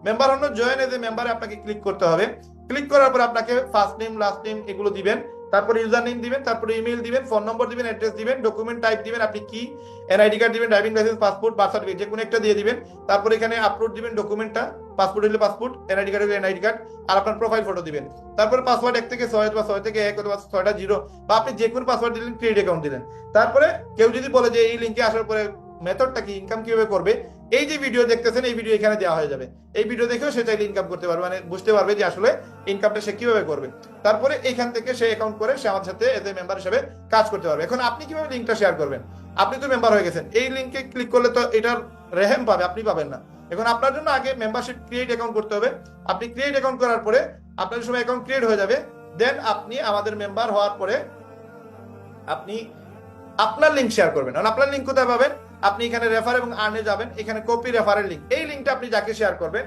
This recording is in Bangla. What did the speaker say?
মেম্বার হন জয়েন এজ এ মেম্বারে আপনাকে ক্লিক করতে হবে। ক্লিক করার পর আপনাকে ফার্স্ট নেম লাস্ট নেম এগুলো দিবেন, তারপরে ইউজার নেম দিবেন, তারপরে ইমেল দিবেন, ফোন নম্বর দিবেন, অ্যাড্রেস দিবেন, ডকুমেন্ট টাইপ দিবেন, আপনি কি এনআইডি কার্ড দিবেন, driving licence, passport, birth certificate যে কোনো একটা দিয়ে দিবেন। তারপরে এখানে আপলোড দিবেন ডকুমেন্টটা, পাসপোর্ট হলে পাসপোর্ট, এনআইডি কার্ড হলে এনআইডি কার্ড, আর আপনার প্রোফাইল ফটো দিবেন। তারপরে পাসওয়ার্ড 1 থেকে 6 বা 6 থেকে 1 অথবা 6টা 0 বা আপনি যে কোনো পাসওয়ার্ড দিলেন, ক্রেডিট অ্যাকাউন্ট দিলেন। তারপরে কেউ যদি বলে যে এই লিঙ্কে আসার পরে মেথডটা কি, ইনকাম কিভাবে করবে, এই যে ভিডিও দেখতেছেন এই ভিডিও এখানে দেওয়া হয়ে যাবে। এই ভিডিও দেখেও সে চাইলে ইনকাম করতে পারবে, মানে বুঝতে পারবে যে আসলে ইনকামটা সে কিভাবে করবে। তারপরে এইখান থেকে সে অ্যাকাউন্ট করে সে আমাদের সাথে এজ এ মেম্বার হিসেবে কাজ করতে পারবে। এখন আপনি কিভাবে লিঙ্কটা শেয়ার করবেন? আপনি তো মেম্বার হয়ে গেছেন, এই লিঙ্কে ক্লিক করলে তো এটার রেহেম পাবে, আপনি পাবেন না। এখন আপনার জন্য আগে মেম্বারশিপ ক্রিয়েট অ্যাকাউন্ট করতে হবে। আপনি ক্রিয়েট অ্যাকাউন্ট করার পরে আপনার সময় অ্যাকাউন্ট ক্রিয়েট হয়ে যাবে, দেন আপনি আমাদের মেম্বার হওয়ার পরে আপনি আপনার লিঙ্ক শেয়ার করবেন। কারণ আপনার লিঙ্ক কোথায় পাবেন? আপনি এখানে রেফার এবং আর্নে যাবেন, এখানে কপি রেফারের লিঙ্ক, এই লিঙ্কটা আপনি যাকে শেয়ার করবেন